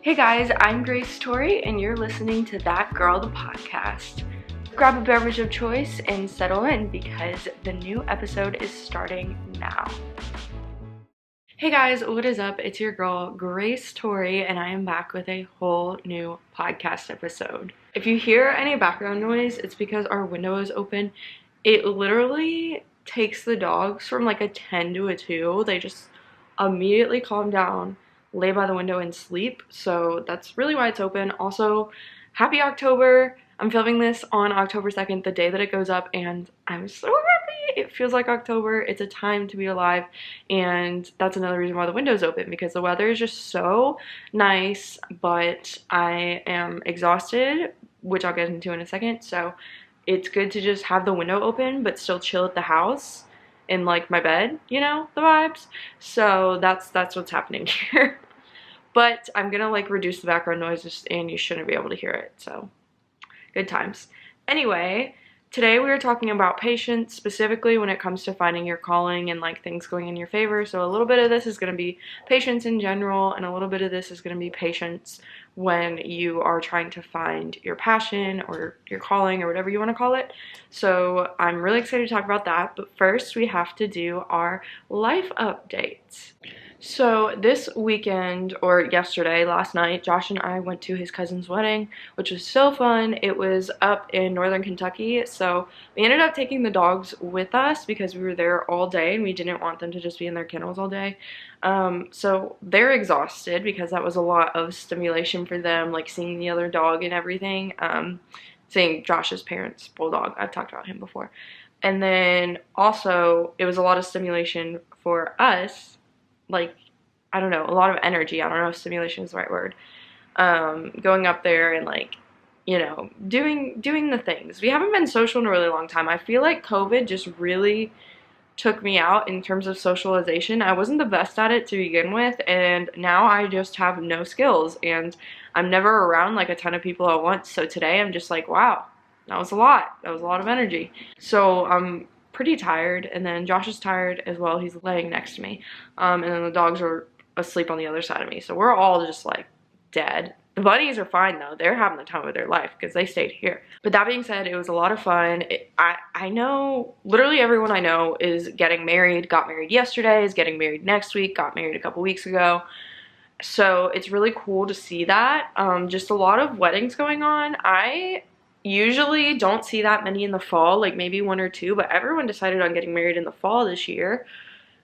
Hey guys, I'm Grace Torie, and you're listening to That Girl, the podcast. Grab a beverage of choice and settle in because the new episode is starting now. Hey guys, what is up? It's your girl, Grace Torie, and I am back with a whole new podcast episode. If you hear any background noise, it's because our window is open. It literally takes the dogs from like a 10 to a 2. They just immediately calm down, lay by the window and sleep. So that's really why it's open. Also, happy October. I'm filming this on October 2nd, the day that it goes up, and I'm so happy. It feels like October. It's a time to be alive, and that's another reason why the window's open, because the weather is just so nice, but I am exhausted, which I'll get into in a second. So it's good to just have the window open but still chill at the house in like my bed, you know, the vibes. So that's what's happening here. But I'm gonna like reduce the background noises and you shouldn't be able to hear it, so good times. Anyway, today we are talking about patience, specifically when it comes to finding your calling and like things going in your favor. So a little bit of this is going to be patience in general, and a little bit of this is going to be patience when you are trying to find your passion or your calling or whatever you want to call it. So I'm really excited to talk about that, but first we have to do our life updates. So this weekend, or yesterday, last night, Josh and I went to his cousin's wedding, which was so fun. It was up in northern Kentucky, so we ended up taking the dogs with us because we were there all day and we didn't want them to just be in their kennels all day. So they're exhausted because that was a lot of stimulation for them, like seeing the other dog and everything. Seeing Josh's parents' bulldog. I've talked about him before. And then also, it was a lot of stimulation for us. Like, I don't know, a lot of energy. I don't know if stimulation is the right word. Going up there and like, you know, doing the things. We haven't been social in a really long time. I feel like COVID just really took me out in terms of socialization. I wasn't the best at it to begin with, and now I just have no skills, and I'm never around like a ton of people at once. So today I'm just like, wow, that was a lot. That was a lot of energy. So I'm pretty tired, and then Josh is tired as well. He's laying next to me, and then the dogs are asleep on the other side of me. So we're all just like dead. The bunnies are fine though. They're having the time of their life because they stayed here. But that being said, it was a lot of fun. I know literally everyone I know is getting married, got married yesterday, is getting married next week, got married a couple weeks ago. So it's really cool to see that. Just a lot of weddings going on. I usually don't see that many in the fall, like maybe one or two, but everyone decided on getting married in the fall this year.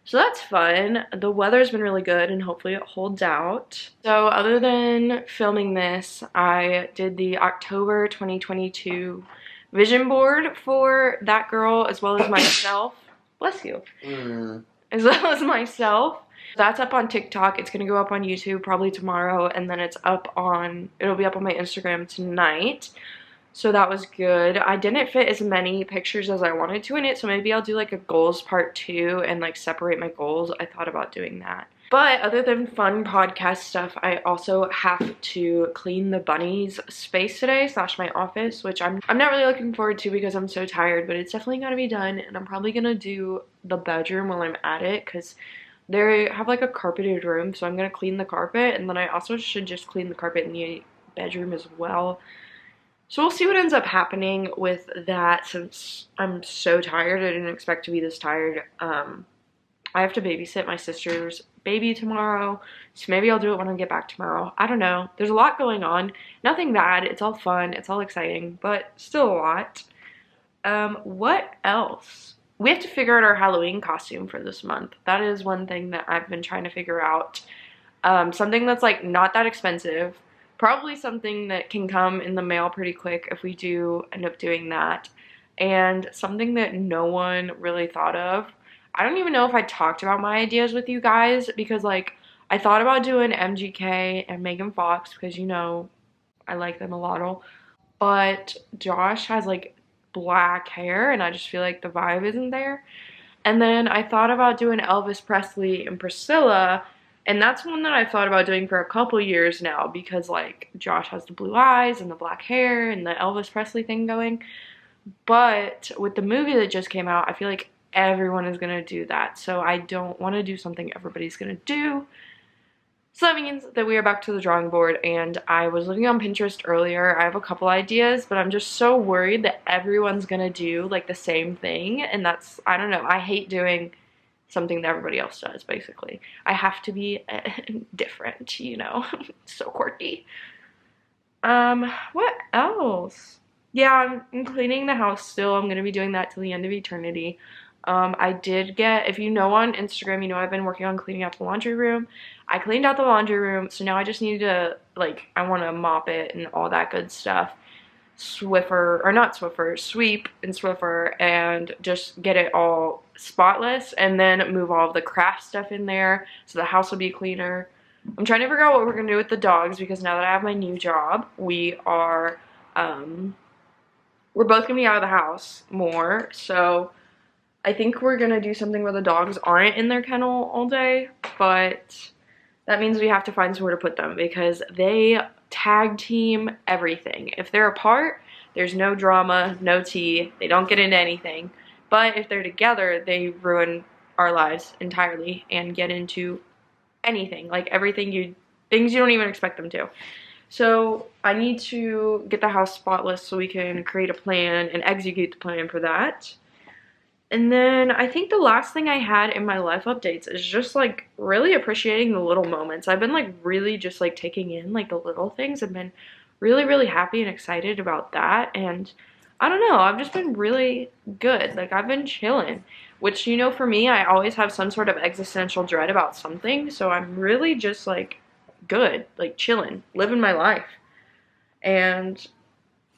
So that's fun. The weather's been really good and hopefully it holds out. So other than filming this, I did the October 2022 vision board for That Girl as well as myself. Bless you. As well as myself. That's up on TikTok. It's gonna go up on YouTube probably tomorrow, and then it'll be up on my Instagram tonight. So that was good. I didn't fit as many pictures as I wanted to in it, so maybe I'll do like a goals part 2 and like separate my goals. I thought about doing that. But other than fun podcast stuff, I also have to clean the bunnies' space today, / my office, which I'm not really looking forward to because I'm so tired, but it's definitely gotta be done, and I'm probably gonna do the bedroom while I'm at it because they have like a carpeted room, so I'm gonna clean the carpet, and then I also should just clean the carpet in the bedroom as well. So we'll see what ends up happening with that since I'm so tired. I didn't expect to be this tired. I have to babysit my sister's baby tomorrow, so maybe I'll do it when I get back tomorrow. I don't know. There's a lot going on. Nothing bad. It's all fun. It's all exciting, but still a lot. What else? We have to figure out our Halloween costume for this month. That is one thing that I've been trying to figure out. Something that's like not that expensive. Probably something that can come in the mail pretty quick if we do end up doing that. And something that no one really thought of. I don't even know if I talked about my ideas with you guys because like I thought about doing MGK and Megan Fox because you know I like them a lot. But Josh has like black hair and I just feel like the vibe isn't there. And then I thought about doing Elvis Presley and Priscilla, and that's one that I've thought about doing for a couple years now because like Josh has the blue eyes and the black hair and the Elvis Presley thing going. But with the movie that just came out, I feel like everyone is gonna do that. So I don't want to do something everybody's gonna do. So that means that we are back to the drawing board, and I was looking on Pinterest earlier. I have a couple ideas, but I'm just so worried that everyone's gonna do like the same thing, and that's, I don't know, I hate doing something that everybody else does, basically. I have to be different, you know, so quirky. What else? Yeah, I'm cleaning the house still. I'm gonna be doing that till the end of eternity. I did get, if you know on Instagram, you know I've been working on cleaning out the laundry room. I cleaned out the laundry room, so now I just need to, like, I want to mop it and all that good stuff. Swiffer, or not Swiffer, sweep and Swiffer, and just get it all spotless, and then move all of the craft stuff in there so the house will be cleaner. I'm trying to figure out what we're gonna do with the dogs, because now that I have my new job, we're both gonna be out of the house more, so I think we're gonna do something where the dogs aren't in their kennel all day, but that means we have to find somewhere to put them because they tag team everything. If they're apart, there's no drama, no tea, they don't get into anything. But if they're together, they ruin our lives entirely and get into anything, like things you don't even expect them to. So I need to get the house spotless so we can create a plan and execute the plan for that. And then I think the last thing I had in my life updates is just like really appreciating the little moments. I've been like really just like taking in like the little things. I've been really, really happy and excited about that. And I don't know, I've just been really good. Like I've been chilling, which, you know, for me, I always have some sort of existential dread about something. So I'm really just like good, like chilling, living my life. And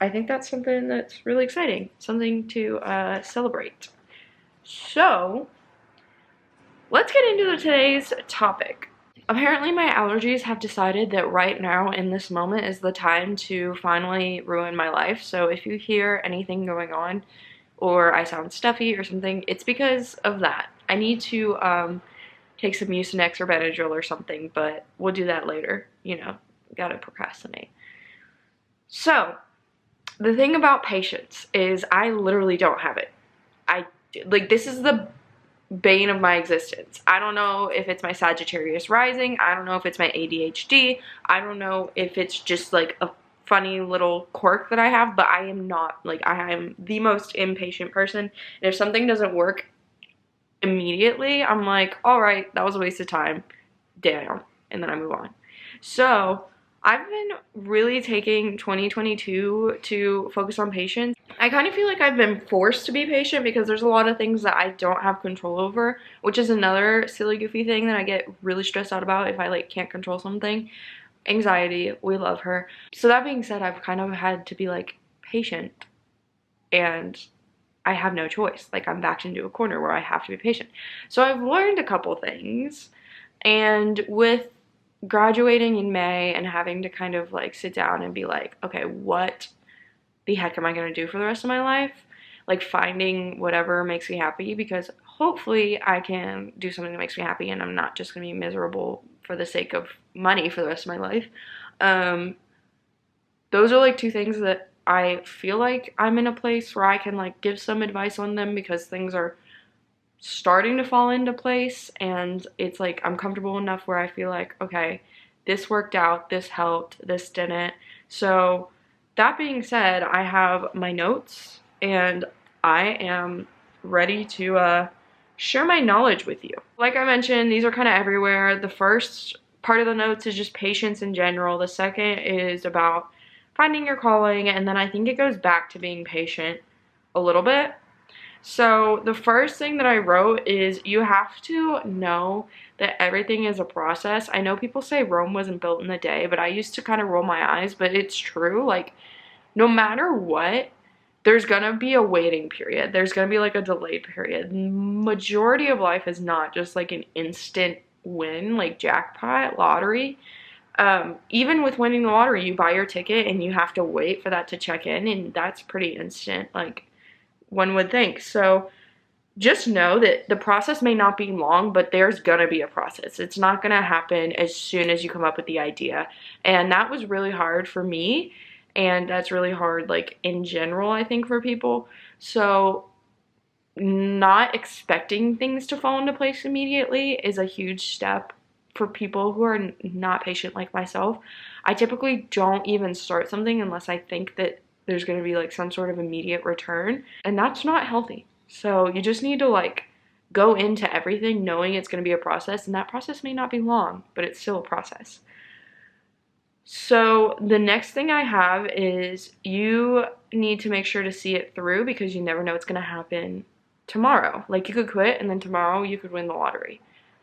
I think that's something that's really exciting, something to celebrate. So, let's get into today's topic. Apparently my allergies have decided that right now in this moment is the time to finally ruin my life. So if you hear anything going on or I sound stuffy or something, it's because of that. I need to take some Mucinex or Benadryl or something, but we'll do that later. You know, gotta procrastinate. So, the thing about patience is I literally don't have it. Like, this is the bane of my existence. I don't know if it's my Sagittarius rising. I don't know if it's my ADHD. I don't know if it's just like a funny little quirk that I have, but I am not, like, I am the most impatient person. And if something doesn't work immediately, I'm like, all right, that was a waste of time. Damn. And then I move on. So I've been really taking 2022 to focus on patience. I kind of feel like I've been forced to be patient because there's a lot of things that I don't have control over, which is another silly goofy thing that I get really stressed out about if I like can't control something. Anxiety, we love her. So that being said, I've kind of had to be like patient, and I have no choice. Like I'm backed into a corner where I have to be patient. So I've learned a couple things, and with graduating in May and having to kind of like sit down and be like, okay, what the heck am I going to do for the rest of my life? Like finding whatever makes me happy, because hopefully I can do something that makes me happy and I'm not just going to be miserable for the sake of money for the rest of my life. Those are like two things that I feel like I'm in a place where I can like give some advice on them, because things are starting to fall into place, and it's like I'm comfortable enough where I feel like, okay, this worked out, this helped, this didn't. So that being said, I have my notes and I am ready to share my knowledge with you. Like I mentioned, these are kind of everywhere. The first part of the notes is just patience in general. The second is about finding your calling, and then I think it goes back to being patient a little bit. So the first thing that I wrote is you have to know that everything is a process. I know people say Rome wasn't built in a day, but I used to kind of roll my eyes, but it's true. Like no matter what, there's gonna be a waiting period. There's gonna be like a delayed period. Majority of life is not just like an instant win, like jackpot, lottery. Even with winning the lottery, you buy your ticket and you have to wait for that to check in, and that's pretty instant. Like one would think. So just know that the process may not be long, but there's gonna be a process. It's not gonna happen as soon as you come up with the idea. And that was really hard for me, and that's really hard like in general, I think, for people. So not expecting things to fall into place immediately is a huge step for people who are not patient like myself, I typically don't even start something unless I think that there's going to be like some sort of immediate return, and that's not healthy. So you just need to like go into everything knowing it's going to be a process, and that process may not be long, but it's still a process. So the next thing I have is you need to make sure to see it through, because you never know what's going to happen tomorrow. Like, you could quit and then tomorrow you could win the lottery.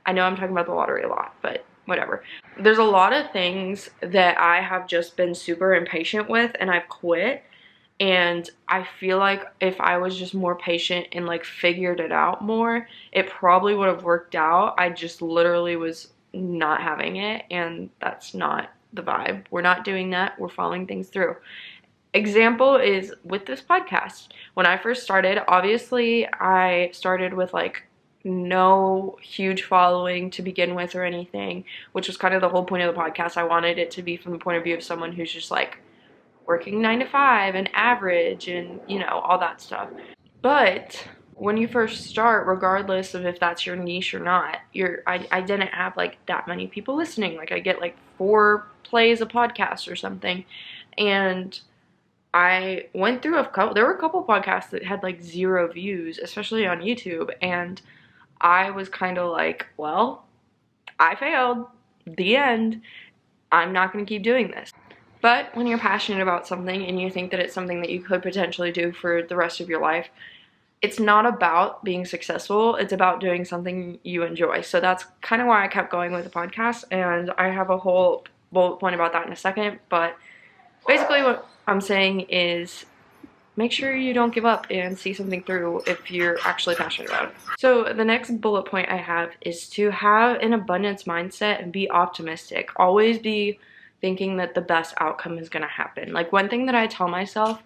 I know I'm talking about the lottery a lot, but whatever. There's a lot of things that I have just been super impatient with and I've quit. And I feel like if I was just more patient and like figured it out more, it probably would have worked out. I just literally was not having it, and that's not the vibe. We're not doing that. We're following things through. Example is with this podcast. When I first started, obviously I started with like no huge following to begin with or anything, which was kind of the whole point of the podcast. I wanted it to be from the point of view of someone who's just like working 9 to 5 and average and, you know, all that stuff. But when you first start, regardless of if that's your niche or not, I didn't have like that many people listening. Like, I get like 4 plays a podcast or something. And I went through there were a couple podcasts that had like 0 views, especially on YouTube. And I was kind of like, well, I failed. The end. I'm not going to keep doing this. But when you're passionate about something and you think that it's something that you could potentially do for the rest of your life, it's not about being successful. It's about doing something you enjoy. So that's kind of why I kept going with the podcast, and I have a whole bullet point about that in a second. But basically what I'm saying is make sure you don't give up and see something through if you're actually passionate about it. So the next bullet point I have is to have an abundance mindset and be optimistic. Always be thinking that the best outcome is going to happen. Like, one thing that I tell myself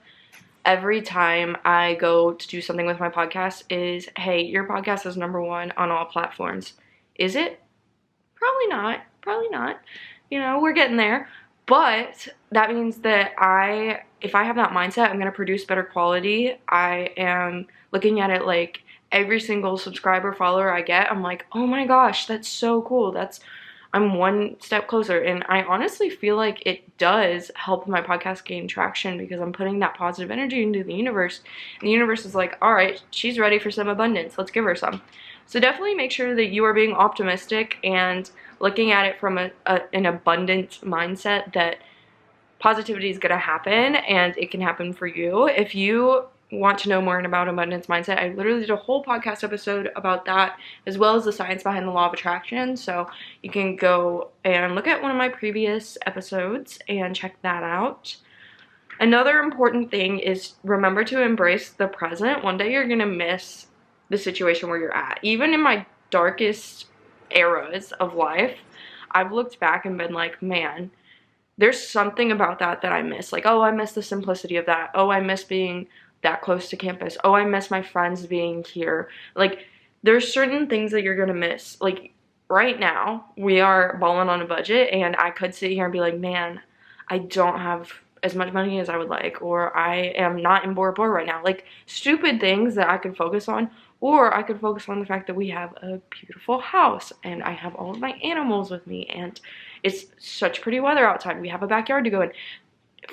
every time I go to do something with my podcast is, hey, your podcast is #1 on all platforms. Is it? Probably not. Probably not. You know, we're getting there. But that means that if I have that mindset, I'm going to produce better quality. I am looking at it like every single subscriber, follower I get, I'm like, oh my gosh, that's so cool. I'm one step closer. And I honestly feel like it does help my podcast gain traction, because I'm putting that positive energy into the universe. And the universe is like, all right, she's ready for some abundance. Let's give her some. So definitely make sure that you are being optimistic and looking at it from an abundant mindset, that positivity is going to happen and it can happen for you. If you want to know more about abundance mindset, I literally did a whole podcast episode about that, as well as the science behind the law of attraction. So you can go and look at one of my previous episodes and check that out. Another important thing is remember to embrace the present. One day you're going to miss the situation where you're at. Even in my darkest eras of life, I've looked back and been like, man, there's something about that I miss. Like, oh, I miss the simplicity of that. Oh, I miss being that close to campus. Oh, I miss my friends being here. Like, there's certain things that you're gonna miss. Like, right now, we are balling on a budget, and I could sit here and be like, man, I don't have as much money as I would like, or I am not in Bora Bora right now. Like, stupid things that I could focus on, or I could focus on the fact that we have a beautiful house, and I have all of my animals with me, and it's such pretty weather outside. We have a backyard to go in.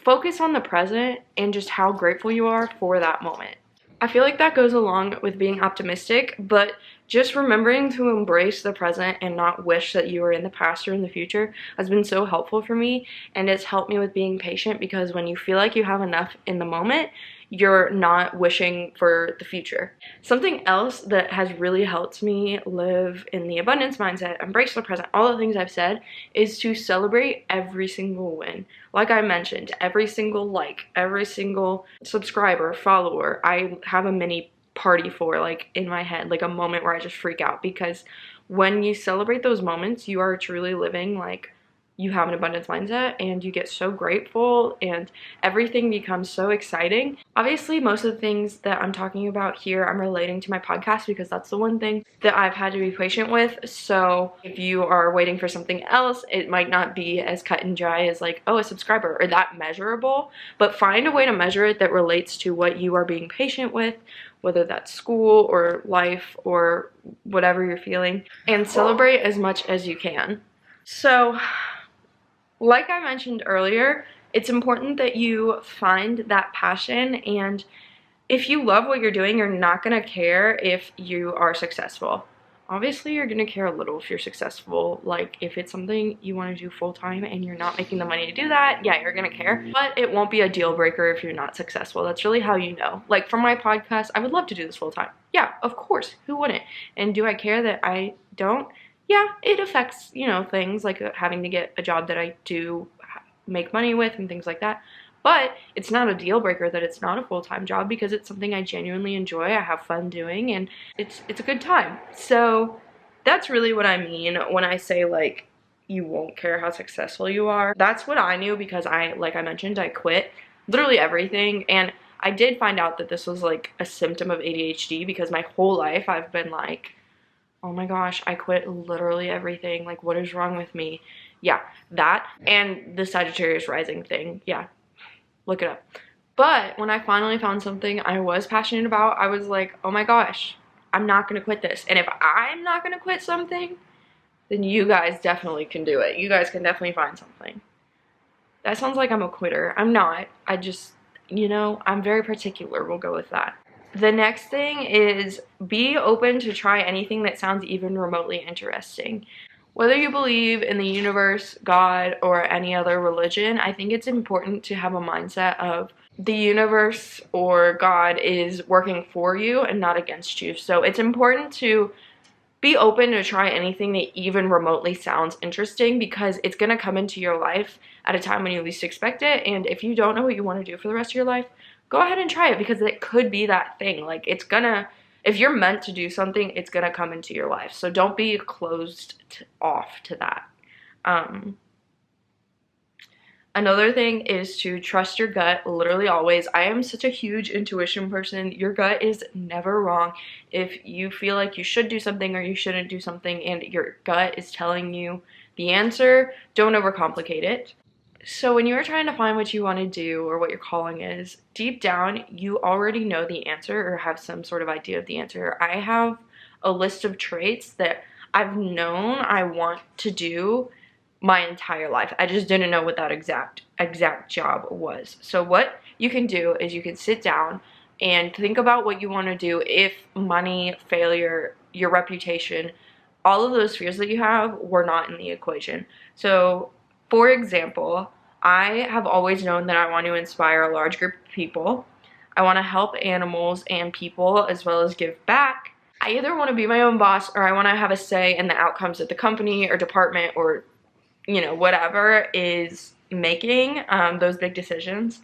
Focus on the present and just how grateful you are for that moment. I feel like that goes along with being optimistic, but just remembering to embrace the present and not wish that you were in the past or in the future has been so helpful for me, and it's helped me with being patient, because when you feel like you have enough in the moment, you're not wishing for the future. Something else that has really helped me live in the abundance mindset, embrace the present, all the things I've said, is to celebrate every single win. Like I mentioned, every single like, every single subscriber, follower, I have a mini party for, like, in my head, like a moment where I just freak out, because when you celebrate those moments, you are truly living like you have an abundance mindset, and you get so grateful and everything becomes so exciting. Obviously, most of the things that I'm talking about here, I'm relating to my podcast, because that's the one thing that I've had to be patient with. So if you are waiting for something else, it might not be as cut and dry as like, oh, a subscriber, or that measurable, but find a way to measure it that relates to what you are being patient with, whether that's school or life or whatever you're feeling, and celebrate as much as you can. So, like I mentioned earlier, it's important that you find that passion, and if you love what you're doing, you're not gonna care if you are successful. Obviously, you're gonna care a little if you're successful. Like, if it's something you wanna do full-time and you're not making the money to do that, yeah, you're gonna care. But it won't be a deal breaker if you're not successful. That's really how you know. Like, for my podcast, I would love to do this full-time. Yeah, of course, who wouldn't? And do I care that I don't? Yeah, it affects, you know, things like having to get a job that I do make money with and things like that. But it's not a deal breaker that it's not a full-time job, because it's something I genuinely enjoy, I have fun doing, and it's a good time. So that's really what I mean when I say, like, you won't care how successful you are. That's what I knew, because like I mentioned, I quit literally everything, and I did find out that this was like a symptom of ADHD, because my whole life I've been like, oh my gosh, I quit literally everything. Like, what is wrong with me? Yeah, that and the Sagittarius rising thing. Yeah, look it up. But when I finally found something I was passionate about, I was like, oh my gosh, I'm not gonna quit this. And if I'm not gonna quit something, then you guys definitely can do it. You guys can definitely find something. That sounds like I'm a quitter. I'm not. I just, you know, I'm very particular. We'll go with that. The next thing is be open to try anything that sounds even remotely interesting. Whether you believe in the universe, God, or any other religion, I think it's important to have a mindset of the universe or God is working for you and not against you. So it's important to be open to try anything that even remotely sounds interesting, because it's going to come into your life at a time when you least expect it. And if you don't know what you want to do for the rest of your life, go ahead and try it, because it could be that thing. Like, it's gonna, if you're meant to do something, it's gonna come into your life. So don't be closed off to that. Another thing is to trust your gut, literally always. I am such a huge intuition person. Your gut is never wrong. If you feel like you should do something or you shouldn't do something and your gut is telling you the answer, don't overcomplicate it. So when you're trying to find what you want to do or what your calling is, deep down, you already know the answer or have some sort of idea of the answer. I have a list of traits that I've known I want to do my entire life. I just didn't know what that exact job was. So what you can do is you can sit down and think about what you want to do if money, failure, your reputation, all of those fears that you have were not in the equation. So, for example, I have always known that I want to inspire a large group of people. I want to help animals and people as well as give back. I either want to be my own boss or I want to have a say in the outcomes that the company or department or, you know, whatever is making those big decisions.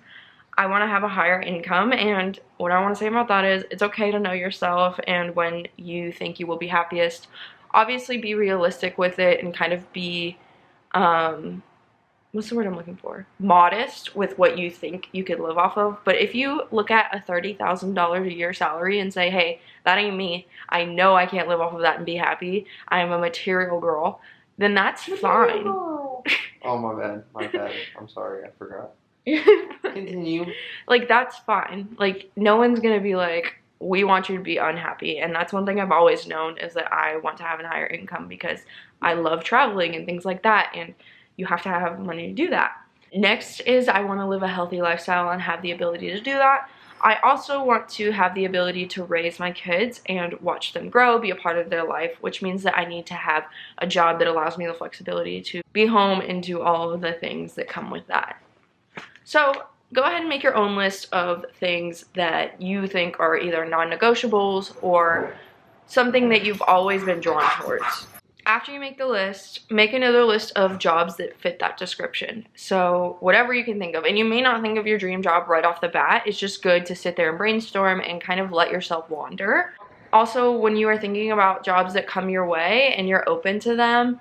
I want to have a higher income, and what I want to say about that is it's okay to know yourself, and when you think you will be happiest, obviously be realistic with it and kind of be what's the word I'm looking for? Modest with what you think you could live off of. But if you look at a $30,000 a year salary and say, hey, that ain't me, I know I can't live off of that and be happy, I am a material girl, then that's fine. Oh, my bad. I'm sorry, I forgot. Continue. Like, that's fine. Like, no one's gonna be like, we want you to be unhappy. And that's one thing I've always known, is that I want to have a higher income because I love traveling and things like that, and you have to have money to do that. Next is I want to live a healthy lifestyle and have the ability to do that. I also want to have the ability to raise my kids and watch them grow, be a part of their life, which means that I need to have a job that allows me the flexibility to be home and do all of the things that come with that. So go ahead and make your own list of things that you think are either non-negotiables or something that you've always been drawn towards. After you make the list, make another list of jobs that fit that description. So whatever you can think of. And you may not think of your dream job right off the bat. It's just good to sit there and brainstorm and kind of let yourself wander. Also, when you are thinking about jobs that come your way and you're open to them,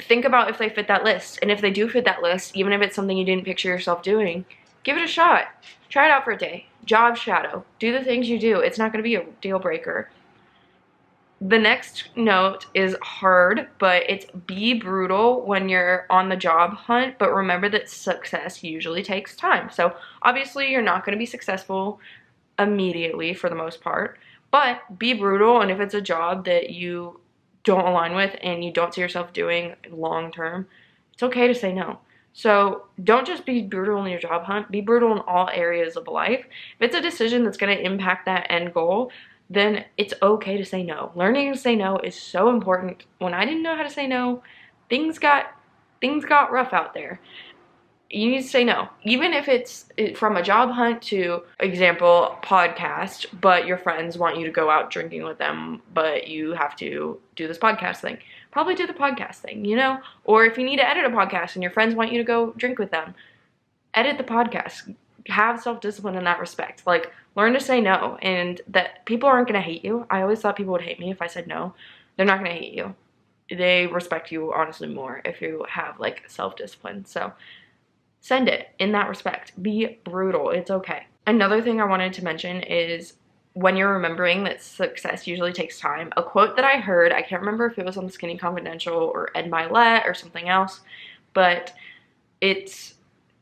think about if they fit that list. And if they do fit that list, even if it's something you didn't picture yourself doing, give it a shot. Try it out for a day. Job shadow. Do the things you do. It's not going to be a deal breaker. The next note is hard, but it's be brutal when you're on the job hunt, but remember that success usually takes time. So obviously you're not going to be successful immediately for the most part, but be brutal, and if it's a job that you don't align with and you don't see yourself doing long term, it's okay to say no. So don't just be brutal in your job hunt, be brutal in all areas of life. If it's a decision that's going to impact that end goal, then it's okay to say no. Learning to say no is so important. When I didn't know how to say no, things got rough out there. You need to say no. Even if it's from a job hunt to, example, podcast, but your friends want you to go out drinking with them, but you have to do this podcast thing. Probably do the podcast thing, you know? Or if you need to edit a podcast and your friends want you to go drink with them, edit the podcast. Have self-discipline in that respect. Like, learn to say no, and that people aren't going to hate you. I always thought people would hate me if I said no. They're not going to hate you. They respect you, honestly, more if you have, like, self-discipline. So send it in that respect. Be brutal. It's okay. Another thing I wanted to mention is when you're remembering that success usually takes time. A quote that I heard, I can't remember if it was on Skinny Confidential or Ed Milet or something else, but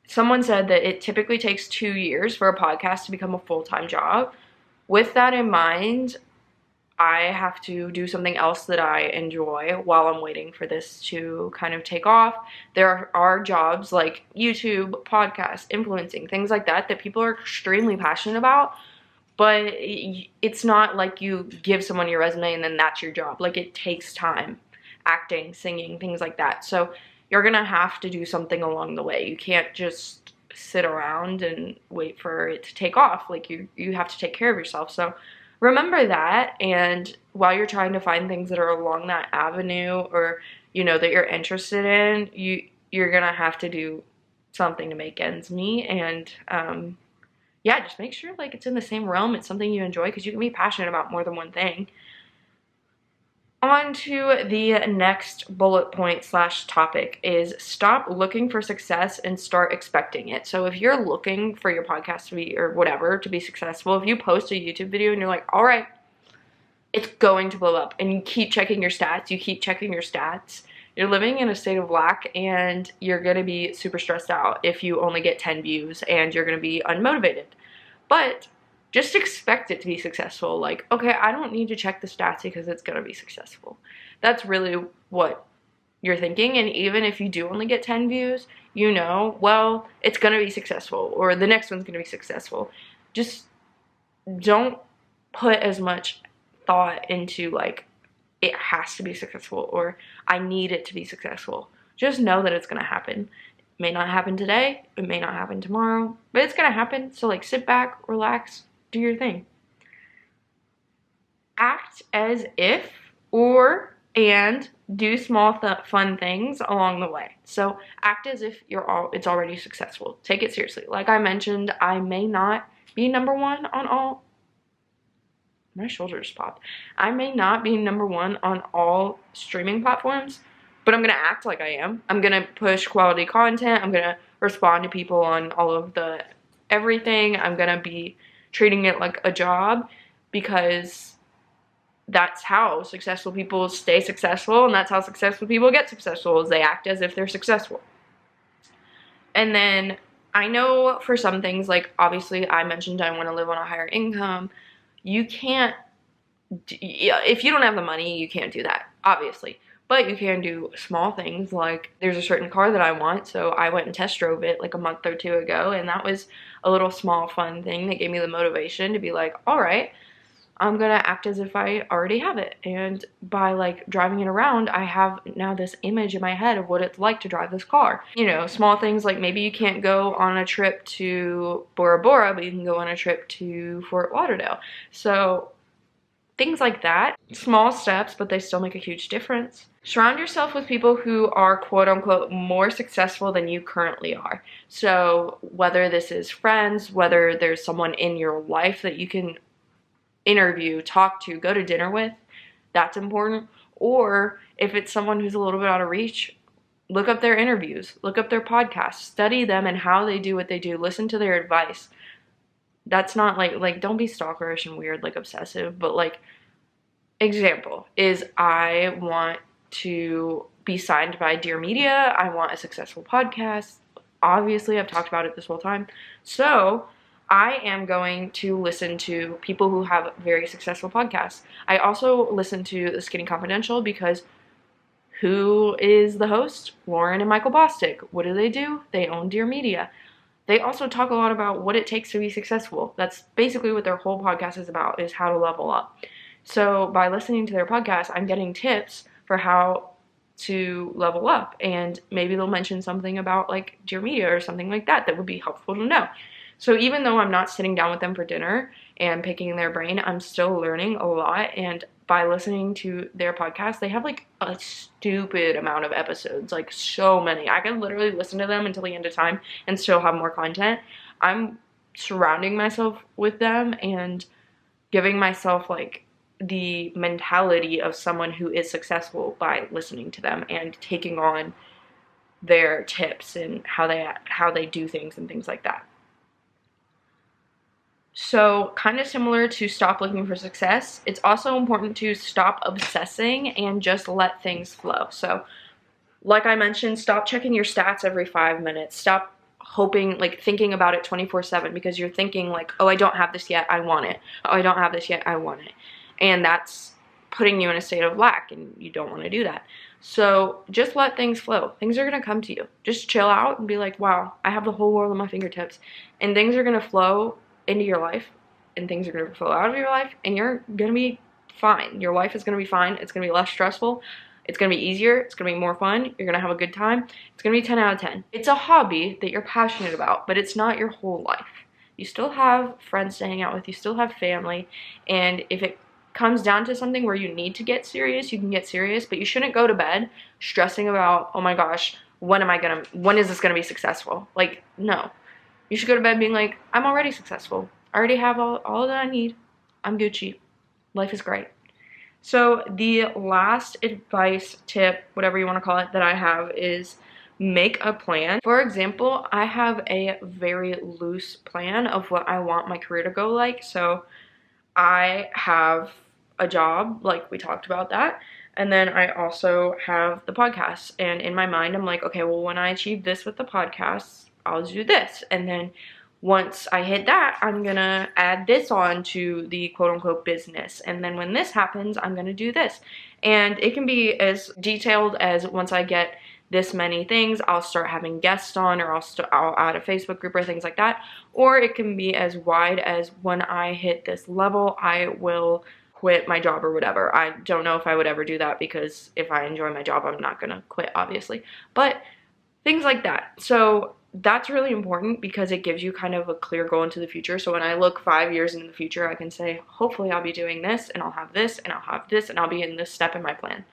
someone said that it typically takes 2 years for a podcast to become a full-time job. With that in mind, I have to do something else that I enjoy while I'm waiting for this to kind of take off. There are jobs like YouTube, podcasts, influencing, things like that people are extremely passionate about, but it's not like you give someone your resume and then that's your job. Like, it takes time. Acting, singing, things like that. So you're gonna have to do something along the way. You can't just sit around and wait for it to take off. Like, you have to take care of yourself. So remember that, and while you're trying to find things that are along that avenue or, you know, that you're interested in, you're gonna have to do something to make ends meet. And yeah, just make sure like it's in the same realm, it's something you enjoy, because you can be passionate about more than one thing. On to the next bullet point / topic is stop looking for success and start expecting it. So if you're looking for your podcast to be, or whatever, to be successful, if you post a YouTube video and you're like, all right, it's going to blow up, and you keep checking your stats, you're living in a state of lack, and you're going to be super stressed out if you only get 10 views, and you're going to be unmotivated. But just expect it to be successful. Like, okay, I don't need to check the stats because it's going to be successful. That's really what you're thinking. And even if you do only get 10 views, you know, well, it's going to be successful, or the next one's going to be successful. Just don't put as much thought into like, it has to be successful, or I need it to be successful. Just know that it's going to happen. It may not happen today, it may not happen tomorrow, but it's going to happen. So like, sit back, relax, do your thing. Act as if and do small fun things along the way. So act as if it's already successful. Take it seriously. Like I mentioned, I may not be #1 on all. My shoulders popped. I may not be #1 on all streaming platforms, but I'm gonna act like I am. I'm gonna push quality content. I'm gonna respond to people on all of the everything. I'm gonna be treating it like a job, because that's how successful people stay successful, and that's how successful people get successful, is they act as if they're successful. And then I know for some things, like obviously I mentioned I want to live on a higher income. You can't, if you don't have the money, you can't do that, obviously. But you can do small things, like there's a certain car that I want, so I went and test drove it like a month or 2 ago, and that was a little small fun thing that gave me the motivation to be like, all right, I'm gonna act as if I already have it. And by like driving it around, I have now this image in my head of what it's like to drive this car. You know, small things like maybe you can't go on a trip to Bora Bora, but you can go on a trip to Fort Lauderdale. So things like that, small steps, but they still make a huge difference. Surround yourself with people who are quote unquote more successful than you currently are. So whether this is friends, whether there's someone in your life that you can interview, talk to, go to dinner with, that's important. Or if it's someone who's a little bit out of reach, look up their interviews, look up their podcasts, study them and how they do what they do, listen to their advice. That's not like don't be stalkerish and weird, like obsessive, but like, example is I want to be signed by Dear Media. I want a successful podcast. Obviously, I've talked about it this whole time. So I am going to listen to people who have very successful podcasts. I also listen to The Skinny Confidential because who is the host? Lauren and Michael Bosstick. What do? They own Dear Media. They also talk a lot about what it takes to be successful. That's basically what their whole podcast is about, is how to level up. So by listening to their podcast, I'm getting tips for how to level up, and maybe they'll mention something about like Dear Media or something like that that would be helpful to know. So even though I'm not sitting down with them for dinner and picking their brain, I'm still learning a lot. And by listening to their podcast, they have like a stupid amount of episodes, like so many. I could literally listen to them until the end of time and still have more content. I'm surrounding myself with them and giving myself like the mentality of someone who is successful by listening to them and taking on their tips and how they do things and things like that. So kind of similar to stop looking for success, it's also important to stop obsessing and just let things flow. So like I mentioned, stop checking your stats every 5 minutes. Stop hoping, like thinking about it 24/7 because you're thinking like, oh, I don't have this yet, I want it. Oh, I don't have this yet, I want it. And that's putting you in a state of lack, and you don't want to do that. So just let things flow. Things are going to come to you. Just chill out and be like, wow, I have the whole world at my fingertips. And things are going to flow into your life, and things are going to flow out of your life, and you're going to be fine. Your life is going to be fine. It's going to be less stressful. It's going to be easier. It's going to be more fun. You're going to have a good time. It's going to be 10 out of 10. It's a hobby that you're passionate about, but it's not your whole life. You still have friends to hang out with. You still have family. And if it comes down to something where you need to get serious, you can get serious, but you shouldn't go to bed stressing about, oh my gosh, when is this going to be successful? Like, no. You should go to bed being like, I'm already successful. I already have all that I need. I'm Gucci. Life is great. So the last advice, tip, whatever you want to call it, that I have is make a plan. For example, I have a very loose plan of what I want my career to go like. So I have a job, like we talked about that. And then I also have the podcast. And in my mind, I'm like, okay, well, when I achieve this with the podcast, I'll do this. And then once I hit that, I'm gonna add this on to the quote unquote business. And then when this happens, I'm gonna do this. And it can be as detailed as once I get this many things, I'll start having guests on, or I'll add a Facebook group or things like that. Or it can be as wide as when I hit this level, I will quit my job or whatever. I don't know if I would ever do that, because if I enjoy my job, I'm not gonna quit, obviously. But things like that. So that's really important because it gives you kind of a clear goal into the future. So when I look 5 years into the future, I can say, hopefully I'll be doing this, and I'll have this, and I'll have this, and I'll be in this step in my plan.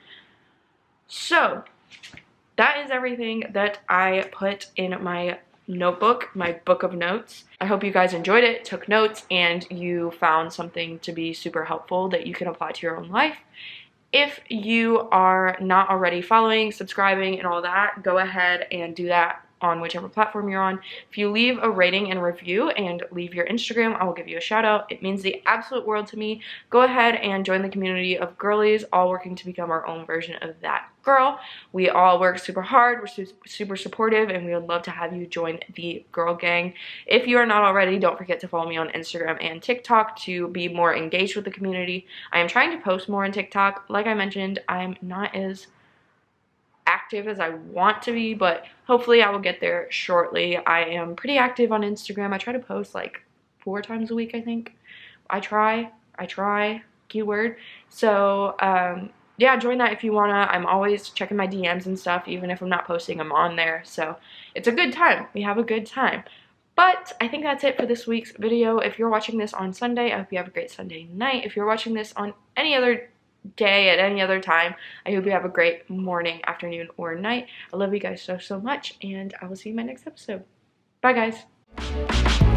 So that is everything that I put in my notebook, my book of notes. I hope you guys enjoyed it, took notes, and you found something to be super helpful that you can apply to your own life. If you are not already following, subscribing, and all that, go ahead and do that on whichever platform you're on. If you leave a rating and review and leave your Instagram, I will give you a shout out. It means the absolute world to me. Go ahead and join the community of girlies, all working to become our own version of that girl. We all work super hard, we're super supportive, and we would love to have you join the girl gang. If you are not already, don't forget to follow me on Instagram and TikTok to be more engaged with the community. I am trying to post more on TikTok. Like I mentioned, I'm not as active as I want to be, but hopefully I will get there shortly. I am pretty active on Instagram. I try to post like 4 times a week, I think. I try, keyword. So yeah, join that if you wanna. I'm always checking my DMs and stuff. Even if I'm not posting, I'm on there. So it's a good time. We have a good time. But I think that's it for this week's video. If you're watching this on Sunday, I hope you have a great Sunday night. If you're watching this on any other day at any other time, I hope you have a great morning, afternoon, or night. I love you guys so much, and I will see you in my next episode. Bye guys.